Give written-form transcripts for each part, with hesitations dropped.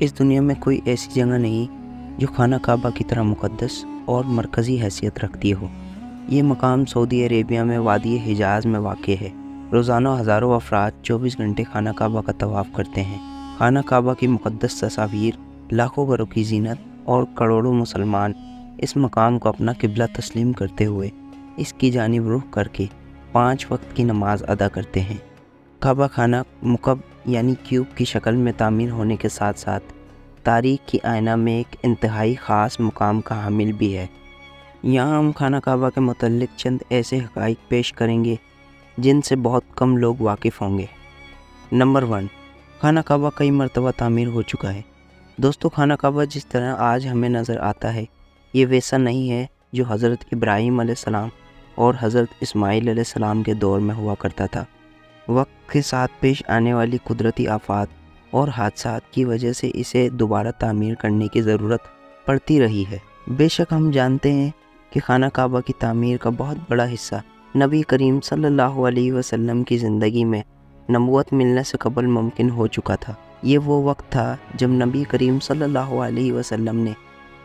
اس دنیا میں کوئی ایسی جگہ نہیں جو خانہ کعبہ کی طرح مقدس اور مرکزی حیثیت رکھتی ہو۔ یہ مقام سعودی عربیہ میں وادی حجاز میں واقع ہے۔ روزانہ ہزاروں افراد 24 گھنٹے خانہ کعبہ کا طواف کرتے ہیں۔ خانہ کعبہ کی مقدس تصاویر، لاکھوں گھروں کی زینت اور کروڑوں مسلمان اس مقام کو اپنا قبلہ تسلیم کرتے ہوئے اس کی جانب رخ کر کے 5 وقت کی نماز ادا کرتے ہیں۔ کعبہ خانہ مکعب یعنی کیوب کی شکل میں تعمیر ہونے کے ساتھ ساتھ تاریخ کی آئینہ میں ایک انتہائی خاص مقام کا حامل بھی ہے۔ یہاں ہم خانہ کعبہ کے متعلق چند ایسے حقائق پیش کریں گے جن سے بہت کم لوگ واقف ہوں گے۔ نمبر 1، خانہ کعبہ کئی مرتبہ تعمیر ہو چکا ہے۔ دوستو، خانہ کعبہ جس طرح آج ہمیں نظر آتا ہے یہ ویسا نہیں ہے جو حضرت ابراہیم علیہ السلام اور حضرت اسماعیل علیہ السلام کے دور میں ہوا کرتا تھا۔ وقت کے ساتھ پیش آنے والی قدرتی آفات اور حادثات کی وجہ سے اسے دوبارہ تعمیر کرنے کی ضرورت پڑتی رہی ہے۔ بے شک ہم جانتے ہیں کہ خانہ کعبہ کی تعمیر کا بہت بڑا حصہ نبی کریم صلی اللہ علیہ وسلم کی زندگی میں نبوت ملنے سے قبل ممکن ہو چکا تھا۔ یہ وہ وقت تھا جب نبی کریم صلی اللہ علیہ وسلم نے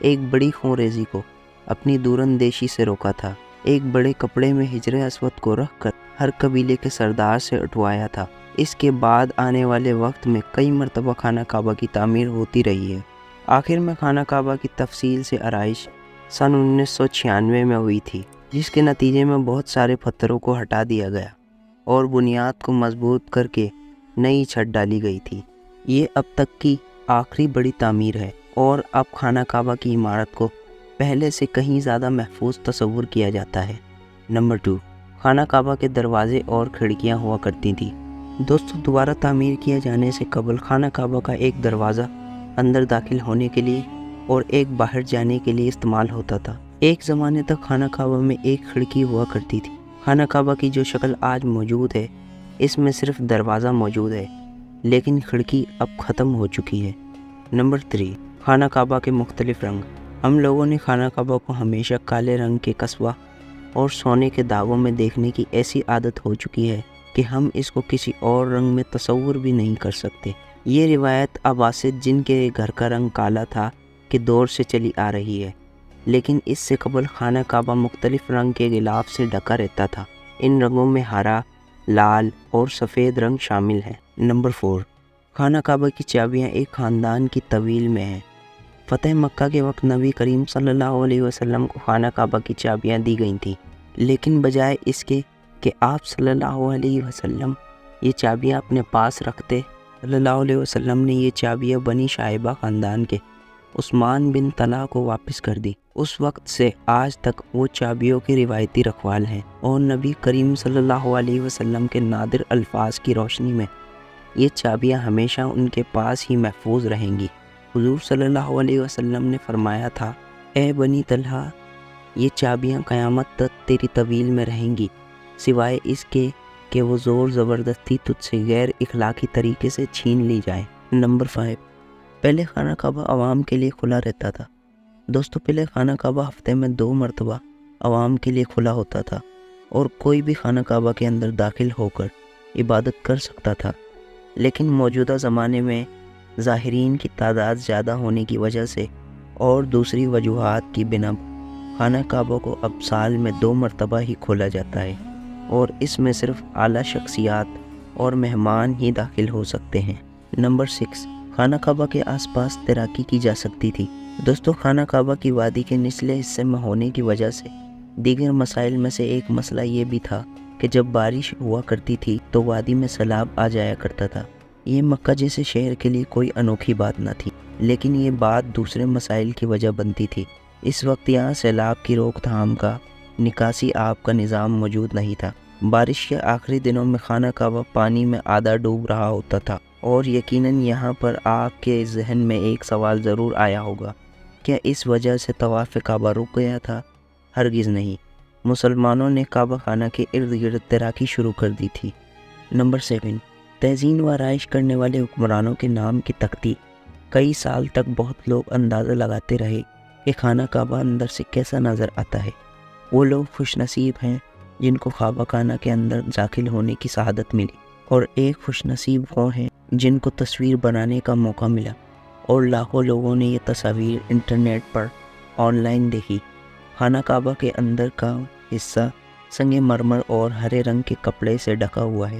ایک بڑی خونریزی کو اپنی دور اندیشی سے روکا تھا۔ ایک بڑے کپڑے میں حجر اسود کو رکھ کر ہر قبیلے کے سردار سے اٹھوایا تھا۔ اس کے بعد آنے والے وقت میں کئی مرتبہ خانہ کعبہ کی تعمیر ہوتی رہی ہے۔ آخر میں خانہ کعبہ کی تفصیل سے آرائش سن 1996 میں ہوئی تھی، جس کے نتیجے میں بہت سارے پتھروں کو ہٹا دیا گیا اور بنیاد کو مضبوط کر کے نئی چھت ڈالی گئی تھی۔ یہ اب تک کی آخری بڑی تعمیر ہے اور اب خانہ کعبہ کی عمارت کو پہلے سے کہیں زیادہ محفوظ تصور کیا جاتا ہے۔ نمبر 2، خانہ کعبہ کے دروازے اور کھڑکیاں ہوا کرتی تھیں۔ دوستو، دوبارہ تعمیر کیا جانے سے قبل خانہ کعبہ کا ایک دروازہ اندر داخل ہونے کے لیے اور ایک باہر جانے کے لیے استعمال ہوتا تھا۔ ایک زمانے تک خانہ کعبہ میں ایک کھڑکی ہوا کرتی تھی۔ خانہ کعبہ کی جو شکل آج موجود ہے اس میں صرف دروازہ موجود ہے، لیکن کھڑکی اب ختم ہو چکی ہے۔ نمبر 3، خانہ کعبہ کے مختلف رنگ۔ ہم لوگوں نے خانہ کعبہ کو ہمیشہ کالے رنگ کے قصبہ اور سونے کے داغوں میں دیکھنے کی ایسی عادت ہو چکی ہے کہ ہم اس کو کسی اور رنگ میں تصور بھی نہیں کر سکتے۔ یہ روایت عباسد جن کے گھر کا رنگ کالا تھا کے دور سے چلی آ رہی ہے، لیکن اس سے قبل خانہ کعبہ مختلف رنگ کے غلاف سے ڈھکا رہتا تھا۔ ان رنگوں میں ہرا، لال اور سفید رنگ شامل ہیں۔ نمبر 4، خانہ کعبہ کی چابیاں ایک خاندان کی طویل میں ہیں۔ فتح مکہ کے وقت نبی کریم صلی اللہ علیہ وسلم کو خانہ کعبہ کی چابیاں دی گئی تھیں، لیکن بجائے اس کے کہ آپ صلی اللہ علیہ وسلم یہ چابیاں اپنے پاس رکھتے، صلی اللہ علیہ وسلم نے یہ چابیاں بنی شائبہ خاندان کے عثمان بن طلحہ کو واپس کر دی۔ اس وقت سے آج تک وہ چابیوں کے روایتی رکھوال ہیں اور نبی کریم صلی اللہ علیہ وسلم کے نادر الفاظ کی روشنی میں یہ چابیاں ہمیشہ ان کے پاس ہی محفوظ رہیں گی۔ حضور صلی اللہ علیہ وسلم نے فرمایا تھا، اے بنی طلحہ، یہ چابیاں قیامت تک تیری طویل میں رہیں گی، سوائے اس کے کہ وہ زور زبردستی تجھ سے غیر اخلاقی طریقے سے چھین لی جائے۔ نمبر 5، پہلے خانہ کعبہ عوام کے لیے کھلا رہتا تھا۔ دوستو، پہلے خانہ کعبہ ہفتے میں 2 مرتبہ عوام کے لیے کھلا ہوتا تھا اور کوئی بھی خانہ کعبہ کے اندر داخل ہو کر عبادت کر سکتا تھا، لیکن موجودہ زمانے میں زائرین کی تعداد زیادہ ہونے کی وجہ سے اور دوسری وجوہات کی بنا خانہ کعبہ کو اب سال میں 2 مرتبہ ہی کھولا جاتا ہے اور اس میں صرف اعلیٰ شخصیات اور مہمان ہی داخل ہو سکتے ہیں۔ نمبر 6، خانہ کعبہ کے آس پاس تیراکی کی جا سکتی تھی۔ دوستو، خانہ کعبہ کی وادی کے نچلے حصے میں ہونے کی وجہ سے دیگر مسائل میں سے ایک مسئلہ یہ بھی تھا کہ جب بارش ہوا کرتی تھی تو وادی میں سیلاب آ جایا کرتا تھا۔ یہ مکہ جیسے شہر کے لیے کوئی انوکھی بات نہ تھی، لیکن یہ بات دوسرے مسائل کی وجہ بنتی تھی۔ اس وقت یہاں سیلاب کی روک تھام کا نکاسی آب کا نظام موجود نہیں تھا۔ بارش کے آخری دنوں میں خانہ کعبہ پانی میں آدھا ڈوب رہا ہوتا تھا اور یقیناً یہاں پر آپ کے ذہن میں ایک سوال ضرور آیا ہوگا، کیا اس وجہ سے طواف کعبہ رک گیا تھا؟ ہرگز نہیں، مسلمانوں نے کعبہ خانہ کے ارد گرد تیراکی شروع کر دی تھی۔ نمبر 7، تزئین و آرائش کرنے والے حکمرانوں کے نام کی تختی۔ کئی سال تک بہت لوگ اندازہ لگاتے رہے کہ خانہ کعبہ اندر سے کیسا نظر آتا ہے۔ وہ لوگ خوش نصیب ہیں جن کو کعبہ خانہ کے اندر داخل ہونے کی سعادت ملی، اور ایک خوش نصیب وہ ہیں جن کو تصویر بنانے کا موقع ملا اور لاکھوں لوگوں نے یہ تصاویر انٹرنیٹ پر آن لائن دیکھی۔ خانہ کعبہ کے اندر کا حصہ سنگ مرمر اور ہرے رنگ کے کپڑے سے ڈھکا ہوا ہے۔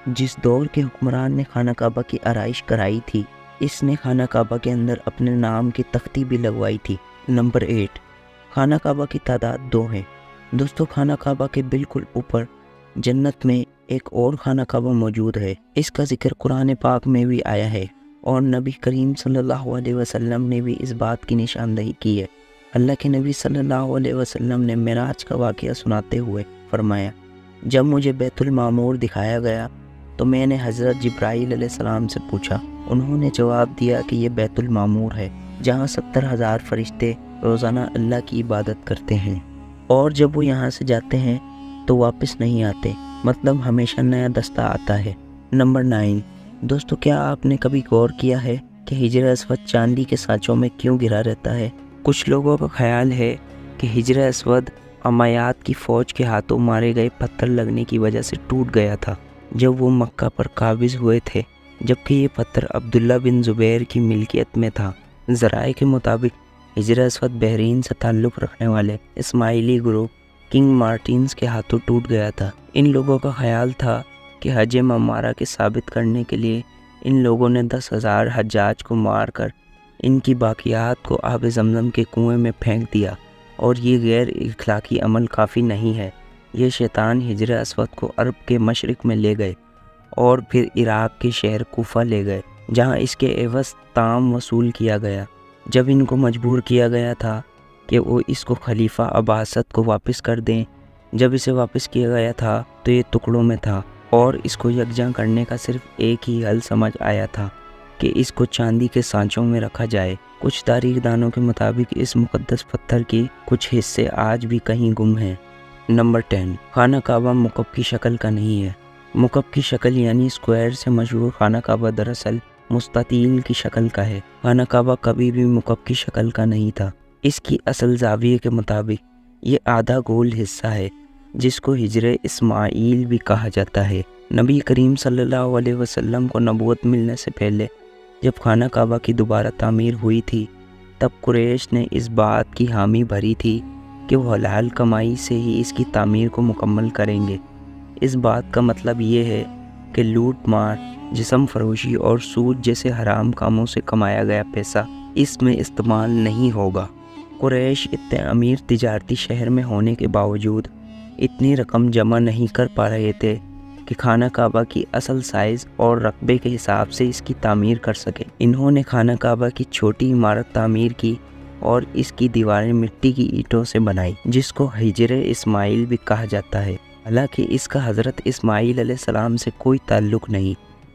جس دور کے حکمران نے خانہ کعبہ کی آرائش کرائی تھی، اس نے خانہ کعبہ کے اندر اپنے نام کی تختی بھی لگوائی تھی۔ نمبر 8، خانہ کعبہ کی تعداد 2 ہے۔ دوستو، خانہ کعبہ کے بالکل اوپر جنت میں ایک اور خانہ کعبہ موجود ہے۔ اس کا ذکر قرآن پاک میں بھی آیا ہے اور نبی کریم صلی اللہ علیہ وسلم نے بھی اس بات کی نشاندہی کی ہے۔ اللہ کے نبی صلی اللہ علیہ وسلم نے معراج کا واقعہ سناتے ہوئے فرمایا، جب مجھے بیت المعمور دکھایا گیا تو میں نے حضرت جبرائیل علیہ السلام سے پوچھا۔ انہوں نے جواب دیا کہ یہ بیت المعمور ہے، جہاں 70,000 فرشتے روزانہ اللہ کی عبادت کرتے ہیں، اور جب وہ یہاں سے جاتے ہیں تو واپس نہیں آتے، مطلب ہمیشہ نیا دستہ آتا ہے۔ نمبر 9، دوستو، کیا آپ نے کبھی غور کیا ہے کہ حجر اسود چاندی کے سانچوں میں کیوں گرا رہتا ہے؟ کچھ لوگوں کا خیال ہے کہ حجر اسود امویات کی فوج کے ہاتھوں مارے گئے پتھر لگنے کی وجہ سے ٹوٹ گیا تھا جب وہ مکہ پر قابض ہوئے تھے، جبکہ یہ پتھر عبداللہ بن زبیر کی ملکیت میں تھا۔ ذرائع کے مطابق حجر اسود بحرین سے تعلق رکھنے والے اسماعیلی گروپ کنگ مارٹینز کے ہاتھوں ٹوٹ گیا تھا۔ ان لوگوں کا خیال تھا کہ حج معمارہ کے ثابت کرنے کے لیے ان لوگوں نے 10,000 حجاج کو مار کر ان کی باقیات کو آب زمزم کے کنویں میں پھینک دیا، اور یہ غیر اخلاقی عمل کافی نہیں ہے۔ یہ شیطان حجر اسود کو عرب کے مشرق میں لے گئے اور پھر عراق کے شہر کوفہ لے گئے، جہاں اس کے عوض طعام وصول کیا گیا۔ جب ان کو مجبور کیا گیا تھا کہ وہ اس کو خلیفہ عباسد کو واپس کر دیں، جب اسے واپس کیا گیا تھا تو یہ ٹکڑوں میں تھا، اور اس کو یکجا کرنے کا صرف ایک ہی حل سمجھ آیا تھا کہ اس کو چاندی کے سانچوں میں رکھا جائے۔ کچھ تاریخ دانوں کے مطابق اس مقدس پتھر کے کچھ حصے آج بھی کہیں گم ہیں۔ نمبر 10، خانہ کعبہ مکعب کی شکل کا نہیں ہے۔ مکعب کی شکل یعنی اسکوائر سے مشہور خانہ کعبہ دراصل مستطیل کی شکل کا ہے۔ خانہ کعبہ کبھی بھی مکعب کی شکل کا نہیں تھا۔ اس کی اصل زاویے کے مطابق یہ آدھا گول حصہ ہے، جس کو حجر اسماعیل بھی کہا جاتا ہے۔ نبی کریم صلی اللہ علیہ وسلم کو نبوت ملنے سے پہلے جب خانہ کعبہ کی دوبارہ تعمیر ہوئی تھی، تب قریش نے اس بات کی حامی بھری تھی کہ وہ حلال کمائی سے ہی اس کی تعمیر کو مکمل کریں گے۔ اس بات کا مطلب یہ ہے کہ لوٹ مار، جسم فروشی اور سود جیسے حرام کاموں سے کمایا گیا پیسہ اس میں استعمال نہیں ہوگا۔ قریش اتنے امیر تجارتی شہر میں ہونے کے باوجود اتنی رقم جمع نہیں کر پا رہے تھے کہ خانہ کعبہ کی اصل سائز اور رقبے کے حساب سے اس کی تعمیر کر سکے۔ انہوں نے خانہ کعبہ کی چھوٹی عمارت تعمیر کی اور اس کی دیواریں مٹی کی اینٹوں سے بنائی، جس کو حجر اسماعیل بھی کہا جاتا ہے، حالانکہ اس کا حضرت اسماعیل علیہ السلام سے کوئی تعلق نہیں،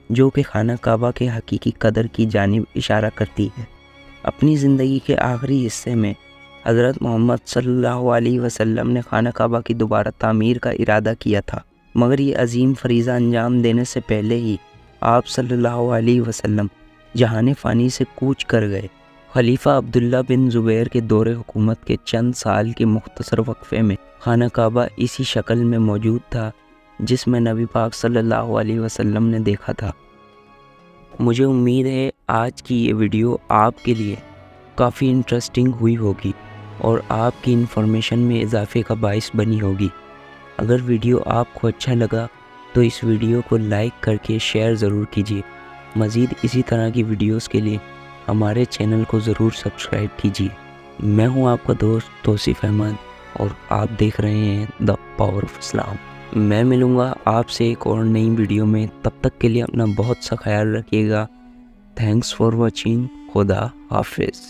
جو کہ خانہ کعبہ کے حقیقی قدر کی جانب اشارہ کرتی ہے۔ اپنی زندگی کے آخری حصے میں حضرت محمد صلی اللہ علیہ وسلم نے خانہ کعبہ کی دوبارہ تعمیر کا ارادہ کیا تھا، مگر یہ عظیم فریضہ انجام دینے سے پہلے ہی آپ صلی اللہ علیہ وسلم جہان فانی سے کوچ کر گئے۔ خلیفہ عبداللہ بن زبیر کے دور حکومت کے چند سال کے مختصر وقفے میں خانہ کعبہ اسی شکل میں موجود تھا جس میں نبی پاک صلی اللہ علیہ وسلم نے دیکھا تھا۔ مجھے امید ہے آج کی یہ ویڈیو آپ کے لیے کافی انٹرسٹنگ ہوئی ہوگی اور آپ کی انفارمیشن میں اضافے کا باعث بنی ہوگی۔ اگر ویڈیو آپ کو اچھا لگا تو اس ویڈیو کو لائک کر کے شیئر ضرور کیجیے۔ مزید اسی طرح کی ویڈیوز کے لیے ہمارے چینل کو ضرور سبسکرائب کیجیے۔ میں ہوں آپ کا دوست توصیف احمد اور آپ دیکھ رہے ہیں دا پاور آف اسلام۔ میں ملوں گا آپ سے ایک اور نئی ویڈیو میں، تب تک کے لیے اپنا بہت سا خیال رکھیے گا۔ Thanks for watching. خدا حافظ۔